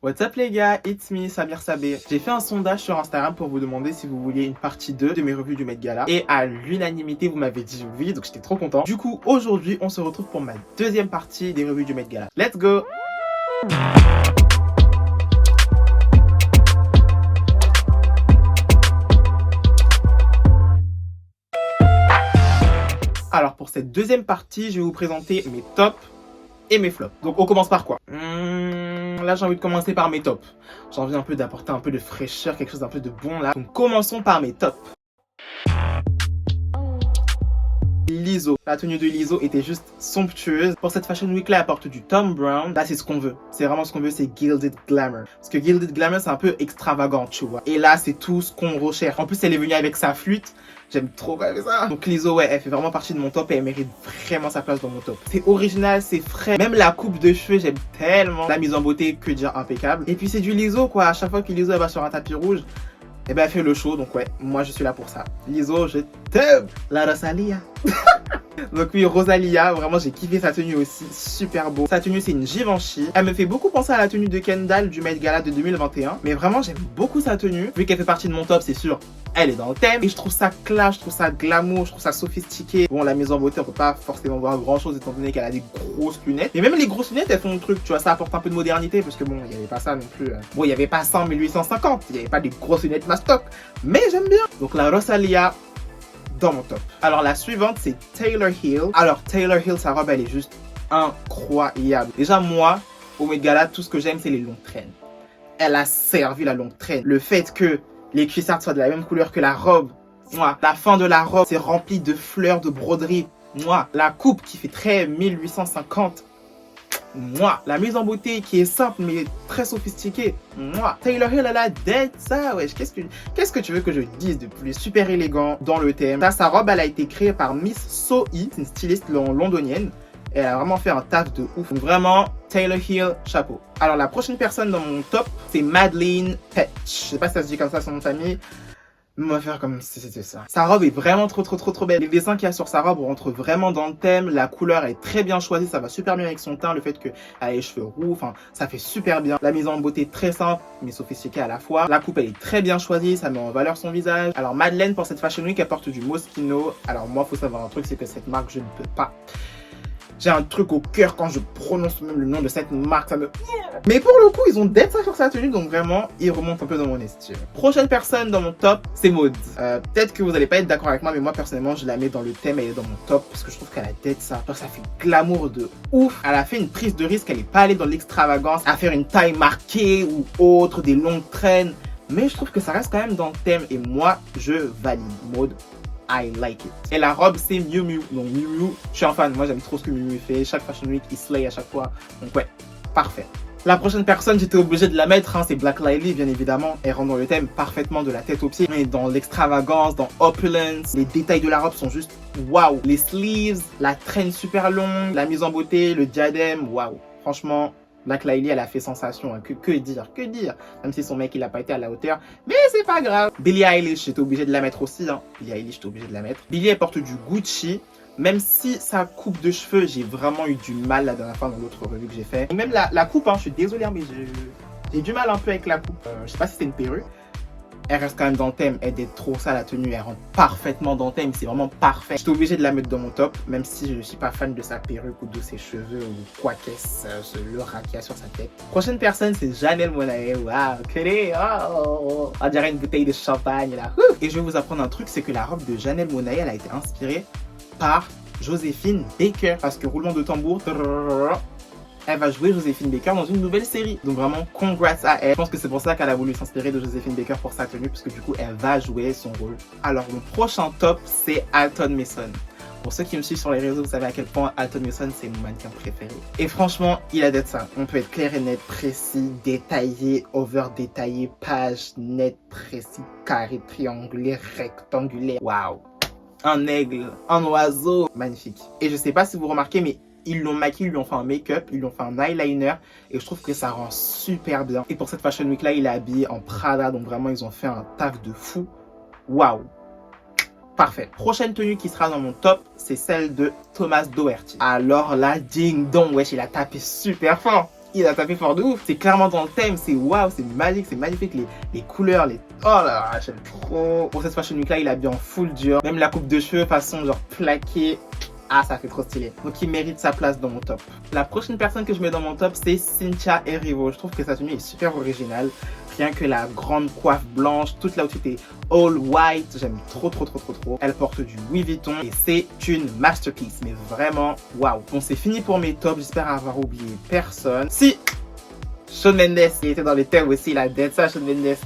What's up les gars, it's me Samir Sabé. J'ai fait un sondage sur Instagram pour vous demander si vous vouliez une partie 2 de mes revues du Met Gala. Et à l'unanimité, vous m'avez dit oui, donc j'étais trop content. Du coup, aujourd'hui, on se retrouve pour ma deuxième partie des revues du Met Gala. Let's go! Alors pour cette deuxième partie, je vais vous présenter mes tops et mes flops. Donc on commence par quoi? Là j'ai envie de commencer par mes tops. J'ai envie un peu d'apporter un peu de fraîcheur, quelque chose d'un peu de bon là. Donc commençons par mes tops. Lizzo. La tenue de Lizzo était juste somptueuse. Pour cette Fashion Week là, elle porte du Thom Browne. Là c'est ce qu'on veut. C'est vraiment ce qu'on veut, c'est Gilded Glamour. Parce que Gilded Glamour c'est un peu extravagant, tu vois. Et là c'est tout ce qu'on recherche. En plus elle est venue avec sa flûte. J'aime trop quand même ça. Donc Lizzo, ouais, elle fait vraiment partie de mon top et elle mérite vraiment sa place dans mon top. C'est original, c'est frais. Même la coupe de cheveux, j'aime tellement. La mise en beauté, que dire, impeccable. Et puis c'est du Lizzo, quoi. À chaque fois que Lizzo elle va sur un tapis rouge, eh ben elle fait le show. Donc ouais, moi je suis là pour ça. Lizzo, je t'aime. La Rosalia. Donc oui, Rosalia, vraiment j'ai kiffé sa tenue aussi, super beau. Sa tenue c'est une Givenchy. Elle me fait beaucoup penser à la tenue de Kendall du Met Gala de 2021. Mais vraiment j'aime beaucoup sa tenue. Vu qu'elle fait partie de mon top, c'est sûr, elle est dans le thème. Et je trouve ça classe, je trouve ça glamour, je trouve ça sophistiqué. Bon, la mise en beauté, on peut pas forcément voir grand chose étant donné qu'elle a des grosses lunettes. Et même les grosses lunettes, elles font le truc, tu vois, ça apporte un peu de modernité. Parce que bon, il n'y avait pas ça non plus. Bon, il n'y avait pas ça en 1850, il n'y avait pas des grosses lunettes Mastoc. Mais j'aime bien. Donc la Rosalia, dans mon top. Alors la suivante c'est Taylor Hill. Alors Taylor Hill, sa robe elle est juste incroyable. Déjà moi, au Met Gala, tout ce que j'aime c'est les longues traînes. Elle a servi la longue traîne. Le fait que les cuissardes soient de la même couleur que la robe. Moi, la fin de la robe c'est rempli de fleurs, de broderie. Moi, la coupe qui fait très 1850. Moi, la mise en beauté qui est simple mais très sophistiquée. Moi, Taylor Hill elle a dead ça, wesh. Qu'est-ce que tu veux que je dise de plus? Super élégant dans le thème. Ça, sa robe elle a été créée par Miss Sohi, c'est une styliste londonienne. Elle a vraiment fait un taf de ouf. Donc vraiment, Taylor Hill, chapeau. Alors la prochaine personne dans mon top, c'est Madeleine Petsch. Je sais pas si ça se dit comme ça son nom de famille. On va faire comme si c'était ça. Sa robe est vraiment trop belle. Les dessins qu'il y a sur sa robe rentrent vraiment dans le thème. La couleur est très bien choisie. Ça va super bien avec son teint. Le fait qu'elle ait les cheveux roux, enfin, ça fait super bien. La mise en beauté très simple, mais sophistiquée à la fois. La coupe, elle est très bien choisie. Ça met en valeur son visage. Alors, Madeleine, pour cette Fashion Week, elle porte du Moschino. Alors, moi, faut savoir un truc, c'est que cette marque, je ne peux pas. J'ai un truc au cœur quand je prononce même le nom de cette marque, ça me... Mais pour le coup, ils ont d'être ça sur sa tenue, donc vraiment, ils remontent un peu dans mon estime. Prochaine personne dans mon top, c'est Maud. Peut-être que vous n'allez pas être d'accord avec moi, mais moi, personnellement, je la mets dans le thème, elle est dans mon top, parce que je trouve qu'elle a d'être ça. Donc ça fait glamour de ouf. Elle a fait une prise de risque, elle n'est pas allée dans l'extravagance, à faire une taille marquée ou autre, des longues traînes. Mais je trouve que ça reste quand même dans le thème, et moi, je valide Maud. I like it. Et la robe, c'est Miu Miu. Donc Miu Miu, je suis un fan. Moi, j'aime trop ce que Miu Miu fait. Chaque Fashion Week, il slay à chaque fois. Donc ouais, parfait. La prochaine personne, j'étais obligé de la mettre. Hein, c'est Black Lively, bien évidemment. Elle rentre dans le thème parfaitement de la tête aux pieds. Mais dans l'extravagance, dans opulence, les détails de la robe sont juste waouh. Les sleeves, la traîne super longue, la mise en beauté, le diadème, waouh. Franchement, Black Lively, elle a fait sensation, hein. Que dire. Même si son mec, il a pas été à la hauteur. Mais c'est pas grave. Billie Eilish, j'étais obligé de la mettre aussi, hein. Billie Eilish, j'étais obligé de la mettre. Billie, elle porte du Gucci. Même si sa coupe de cheveux, j'ai vraiment eu du mal la dernière fois dans l'autre revue que j'ai fait. Même la coupe, hein, je suis désolé, mais j'ai du mal un peu avec la coupe. Je sais pas si c'est une perruque. Elle reste quand même dans le thème, elle est trop ça la tenue, elle rentre parfaitement dans le thème, c'est vraiment parfait. J'étais obligé de la mettre dans mon top, même si je ne suis pas fan de sa perruque ou de ses cheveux ou quoi qu'est-ce, le rat qu'il y a sur sa tête. Prochaine personne, c'est Janelle Monáe. Waouh, on dirait une bouteille de champagne là. Et je vais vous apprendre un truc, c'est que la robe de Janelle Monáe, elle a été inspirée par Joséphine Baker. Parce que roulement de tambour, elle va jouer Joséphine Baker dans une nouvelle série. Donc vraiment, congrats à elle. Je pense que c'est pour ça qu'elle a voulu s'inspirer de Joséphine Baker pour sa tenue, parce que du coup, elle va jouer son rôle. Alors, mon prochain top, c'est Alton Mason. Pour ceux qui me suivent sur les réseaux, vous savez à quel point Alton Mason, c'est mon mannequin préféré. Et franchement, il a d'être ça. On peut être clair et net, précis, détaillé, over-détaillé, page, net, précis, carré, triangulaire, rectangulaire. Waouh! Un aigle, un oiseau. Magnifique. Et je sais pas si vous remarquez, mais ils l'ont maquillé, ils lui ont fait un make-up, ils lui ont fait un eyeliner et je trouve que ça rend super bien. Et pour cette Fashion Week là, il est habillé en Prada, donc vraiment ils ont fait un taf de fou. Waouh! Parfait. Prochaine tenue qui sera dans mon top, c'est celle de Thomas Doherty. Alors là, ding dong, wesh, il a tapé super fort. il a tapé fort de ouf. C'est clairement dans le thème, c'est waouh, c'est magique, c'est magnifique. Les couleurs, oh là là, j'aime trop. Pour cette fashion week là, il a bien full dur. Même la coupe de cheveux, façon genre plaquée. Ah, ça fait trop stylé. Donc, il mérite sa place dans mon top. La prochaine personne que je mets dans mon top, c'est Cynthia Erivo. Je trouve que sa tenue est super originale. Rien que la grande coiffe blanche, toute l'outfit est all white. J'aime trop. Elle porte du Louis Vuitton et c'est une masterpiece. Mais vraiment, waouh. Bon, c'est fini pour mes tops. J'espère avoir oublié personne. Si Shawn Mendes, il était dans les thèmes aussi. Il a dead ça, Shawn Mendes.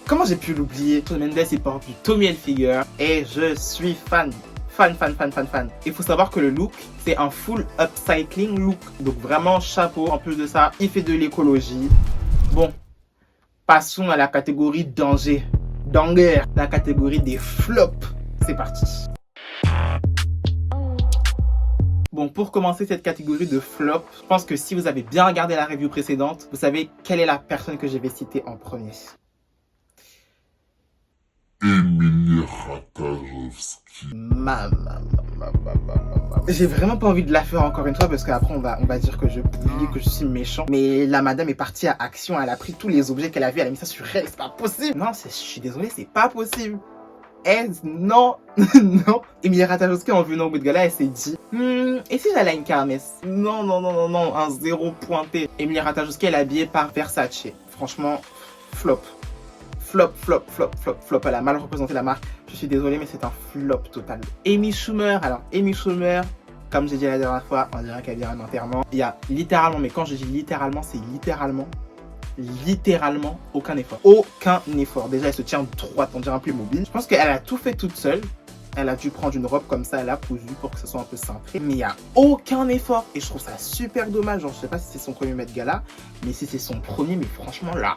Comment j'ai pu l'oublier? Shawn Mendes, il porte du Tommy Hilfiger et je suis fan. Fan. Il faut savoir que le look, c'est un full upcycling look. Donc vraiment chapeau. En plus de ça, il fait de l'écologie. Bon, passons à la catégorie danger. La catégorie des flops. C'est parti. Bon, pour commencer cette catégorie de flop, je pense que si vous avez bien regardé la review précédente, vous savez quelle est la personne que je vais citer en premier. Emilie Ratajkowski. J'ai vraiment pas envie de la faire encore une fois parce qu'après on va dire que je bouillis, que je suis méchant. Mais la madame est partie à Action, elle a pris tous les objets qu'elle a vus, elle a mis ça sur elle, c'est pas possible. Non, je suis désolé, c'est pas possible. Non. Emilie Ratajkowski en venant au bout de gala, elle s'est dit et si j'allais à une kermesse? Non, un zéro pointé. Emilie Ratajkowski, elle est habillée par Versace. Franchement, flop. Elle a mal représenté la marque. Je suis désolé, mais c'est un flop total. Amy Schumer. Alors, Amy Schumer, comme j'ai dit la dernière fois, on dirait qu'elle vient à un enterrement. Il y a littéralement, mais quand je dis littéralement, c'est littéralement aucun effort. Aucun effort. Déjà, elle se tient droite, on dirait un Playmobil. Je pense qu'elle a tout fait toute seule. Elle a dû prendre une robe comme ça, elle a cousu pour que ce soit un peu cintré. Mais il n'y a aucun effort. Et je trouve ça super dommage. Genre, je sais pas si c'est son premier Met Gala, mais si c'est son premier, mais franchement là.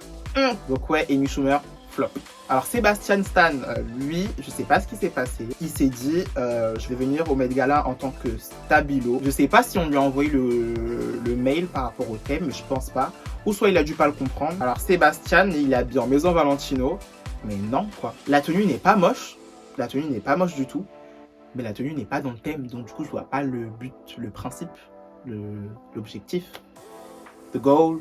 Donc ouais, Amy Schumer, flop. Alors Sebastian Stan, lui, je sais pas ce qui s'est passé. Il s'est dit, je vais venir au Met Gala en tant que stabilo. Je sais pas si on lui a envoyé le mail par rapport au thème, mais je pense pas. Ou soit il a dû pas le comprendre. Alors Sébastien, il est habillé en Maison Valentino. Mais non, quoi. La tenue n'est pas moche. La tenue n'est pas moche du tout. Mais la tenue n'est pas dans le thème. Donc du coup, je vois pas le but, le principe, l'objectif. The goal.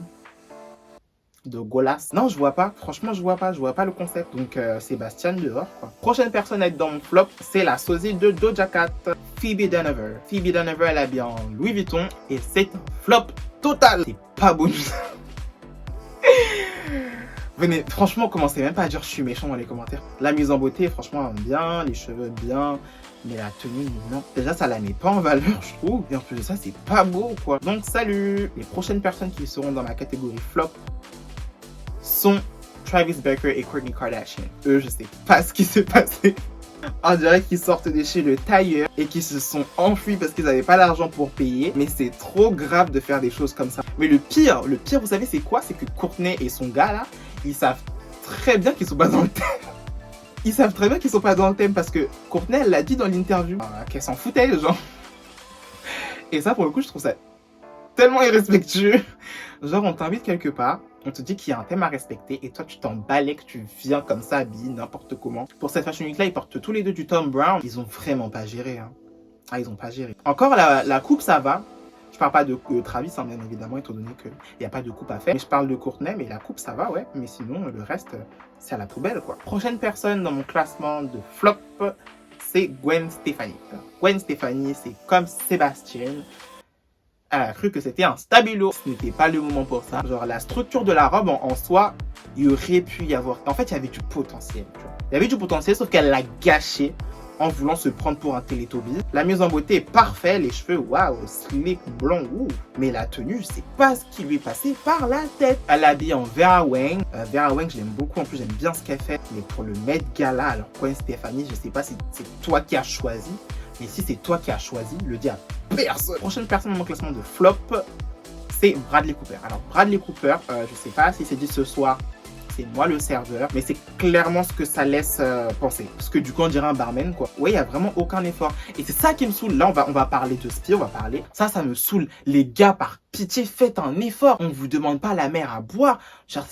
De Golas. Non, je vois pas. Franchement, je vois pas le concept. Donc, Sébastien dehors, quoi. Prochaine personne à être dans mon flop, c'est la sosie de Doja Cat, Phoebe Dynevor. Phoebe Dynevor, elle habille en Louis Vuitton et c'est un flop total. C'est pas beau. Venez, franchement, commencez même pas à dire je suis méchant dans les commentaires. La mise en beauté, franchement, bien. Les cheveux, bien. Mais la tenue, non. Déjà, ça la met pas en valeur, je trouve. Et en plus de ça, c'est pas beau, quoi. Donc, salut. Les prochaines personnes qui seront dans ma catégorie flop sont Travis Barker et Kourtney Kardashian. Eux, je sais pas ce qui s'est passé. On dirait qu'ils sortent de chez le tailleur et qu'ils se sont enfuis parce qu'ils n'avaient pas l'argent pour payer. Mais c'est trop grave de faire des choses comme ça. Mais le pire, vous savez, c'est quoi? C'est que Kourtney et son gars, là, ils savent très bien qu'ils sont pas dans le thème. Ils savent très bien qu'ils sont pas dans le thème parce que Kourtney, elle l'a dit dans l'interview qu'elle s'en foutait, les gens. Et ça, pour le coup, je trouve ça tellement irrespectueux. Genre, on t'invite quelque part, on te dit qu'il y a un thème à respecter et toi, tu t'en balais que tu viens comme ça, habillé n'importe comment. Pour cette fashion week là, ils portent tous les deux du Thom Browne. Ils ont vraiment pas géré. Hein. Ah, ils ont pas géré. Encore, la coupe, ça va. Je parle pas de Travis, hein, bien évidemment, étant donné qu'il n'y a pas de coupe à faire. Mais je parle de Kourtney, mais la coupe, ça va, ouais. Mais sinon, le reste, c'est à la poubelle, quoi. Prochaine personne dans mon classement de flop, c'est Gwen Stefani. Gwen Stefani, c'est comme Sébastien. Elle a cru que c'était un stabilo. Ce n'était pas le moment pour ça. Genre, la structure de la robe en soi, il aurait pu y avoir... En fait, il y avait du potentiel, tu vois. Il y avait du potentiel, sauf qu'elle l'a gâché en voulant se prendre pour un Teletubby. La mise en beauté est parfaite, les cheveux, waouh, slick, blond, ouh. Mais la tenue, je sais pas ce qui lui est passé par la tête. Elle l'habille en Vera Wang. Vera Wang, je l'aime beaucoup, en plus j'aime bien ce qu'elle fait. Mais pour le Met Gala, alors Gwen Stefani, je sais pas si c'est toi qui as choisi. Mais si c'est toi qui as choisi, le dis à personne. Prochaine personne dans mon classement de flop, c'est Bradley Cooper. Alors Bradley Cooper, je sais pas si c'est dit ce soir, c'est moi le serveur, mais c'est clairement ce que ça laisse penser. Parce que du coup, on dirait un barman, quoi. Ouais, il n'y a vraiment aucun effort. Et c'est ça qui me saoule. Là, on va parler de Spire, on va parler. Ça me saoule. Les gars, par pitié, faites un effort. On ne vous demande pas la mer à boire. Genre,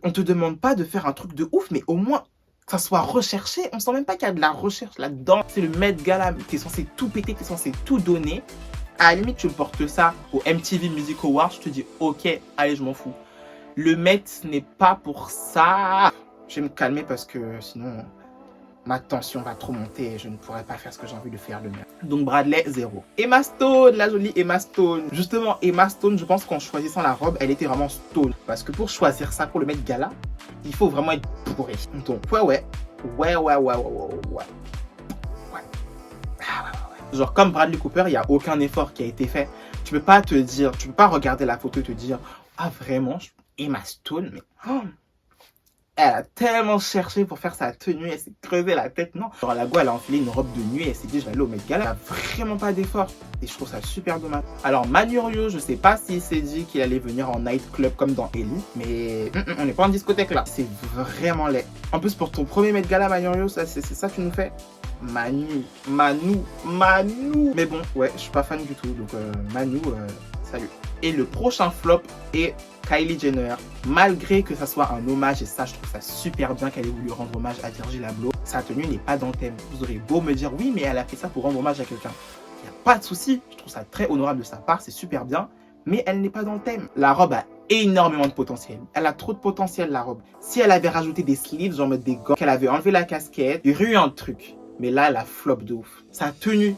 on te demande pas de faire un truc de ouf, mais au moins... que ça soit recherché, on sent même pas qu'il y a de la recherche là-dedans. C'est le Met Gala, t'es censé tout péter, t'es censé tout donner. À la limite, tu me portes ça au MTV Music Awards, je te dis ok, allez, je m'en fous. Le Met n'est pas pour ça. Je vais me calmer parce que sinon ma tension va trop monter et je ne pourrai pas faire ce que j'ai envie de faire le Met. Donc Bradley, 0. Emma Stone, la jolie Emma Stone. Justement, Emma Stone, je pense qu'en choisissant la robe, elle était vraiment stone. Parce que pour choisir ça pour le Met Gala, il faut vraiment être bourré. Donc ouais. Genre comme Bradley Cooper, il n'y a aucun effort qui a été fait. Tu peux pas regarder la photo et te dire ah vraiment, Emma Stone, mais elle a tellement cherché pour faire sa tenue, elle s'est creusé la tête, non. Genre la go, elle a enfilé une robe de nuit et elle s'est dit je vais aller au Met Gala. Elle a vraiment pas d'effort et je trouve ça super dommage. Alors Manurio, je sais pas s'il s'est dit qu'il allait venir en nightclub comme dans Ellie, mais on n'est pas en discothèque là. C'est vraiment laid. En plus pour ton premier Met Gala Manurio, c'est ça que tu nous fais? Manu. Mais bon, ouais, je suis pas fan du tout, donc Manu, salut. Et le prochain flop est Kylie Jenner. Malgré que ça soit un hommage, et ça je trouve ça super bien qu'elle ait voulu rendre hommage à Virgil Abloh, sa tenue n'est pas dans le thème. Vous aurez beau me dire oui mais elle a fait ça pour rendre hommage à quelqu'un. Il n'y a pas de souci, je trouve ça très honorable de sa part, c'est super bien, mais elle n'est pas dans le thème. La robe a énormément de potentiel. Elle a trop de potentiel la robe. Si elle avait rajouté des sleeves, genre mettre des gants, qu'elle avait enlevé la casquette, il y aurait eu un truc. Mais là, elle a flop de ouf. Sa tenue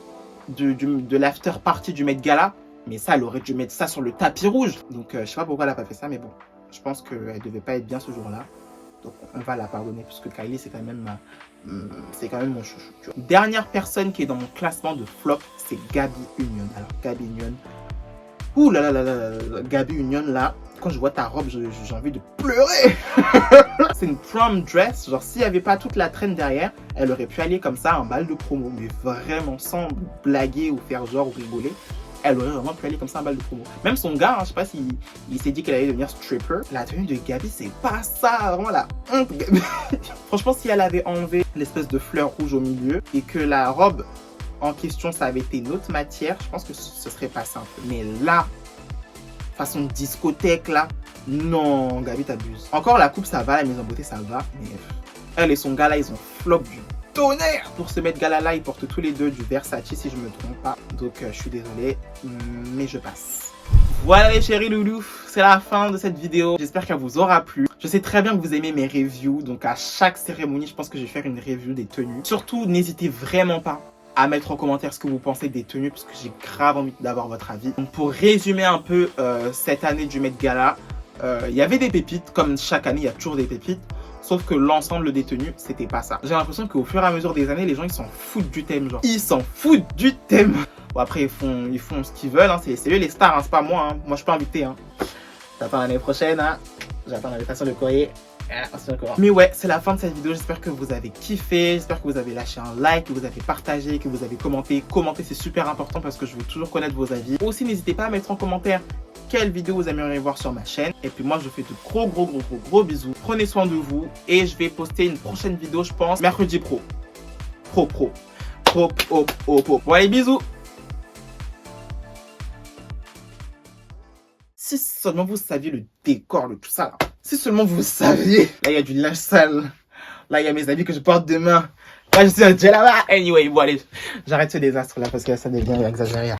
de l'after party du Met Gala, mais ça, elle aurait dû mettre ça sur le tapis rouge. Donc, je sais pas pourquoi elle a pas fait ça, mais bon. Je pense qu'elle devait pas être bien ce jour-là. Donc, on va la pardonner, puisque Kylie, c'est quand même mon chouchou. Tu vois. Dernière personne qui est dans mon classement de flop, c'est Gaby Union. Alors, Gaby Union. Ouh là là là là là, Gaby Union, là, quand je vois ta robe, j'ai envie de pleurer. C'est une prom dress, genre s'il n'y avait pas toute la traîne derrière, elle aurait pu aller comme ça à un bal de promo, mais vraiment sans blaguer ou faire genre ou rigoler, elle aurait vraiment pu aller comme ça à un bal de promo. Même son gars, je sais pas s'il s'est dit qu'elle allait devenir stripper, la tenue de Gaby, c'est pas ça, vraiment la honte. Franchement, si elle avait enlevé l'espèce de fleur rouge au milieu et que la robe en question, ça avait été une autre matière, je pense que ce serait pas simple. Mais là, façon discothèque là, non, Gaby t'abuses. Encore la coupe ça va, la mise en beauté ça va, mais elle et son gars là ils ont flop du tonnerre. Pour ce Met Gala là, ils portent tous les deux du Versace si je me trompe pas. Donc je suis désolé, mais je passe. Voilà les chéris loulous, c'est la fin de cette vidéo. J'espère qu'elle vous aura plu. Je sais très bien que vous aimez mes reviews, donc à chaque cérémonie, je pense que je vais faire une review des tenues. Surtout, n'hésitez vraiment pas à mettre en commentaire ce que vous pensez des tenues parce que j'ai grave envie d'avoir votre avis. Donc pour résumer un peu cette année du Met Gala, il y avait des pépites, comme chaque année il y a toujours des pépites, sauf que l'ensemble des tenues c'était pas ça. J'ai l'impression qu'au fur et à mesure des années les gens ils s'en foutent du thème, genre ils s'en foutent du thème. Bon après ils font ce qu'ils veulent, hein. C'est eux les stars, hein. C'est pas moi, hein. Moi je suis pas invité, hein. J'attends l'année prochaine, hein. J'attends l'invitation de courrier. Mais ouais, c'est la fin de cette vidéo. J'espère que vous avez kiffé. J'espère que vous avez lâché un like, que vous avez partagé, que vous avez commenté. Commenter, c'est super important parce que je veux toujours connaître vos avis. Aussi, n'hésitez pas à mettre en commentaire quelle vidéo vous aimeriez voir sur ma chaîne. Et puis moi, je vous fais de gros bisous. Prenez soin de vous. Et je vais poster une prochaine vidéo, je pense, mercredi pro. Pro. Bon, allez, bisous. Si seulement vous saviez le décor, tout ça là. Si seulement vous saviez. Là, il y a du linge sale. Là, il y a mes habits que je porte demain. Là, je suis un là-bas. Anyway, bon, allez. J'arrête ce désastre là parce que ça devient exagéré.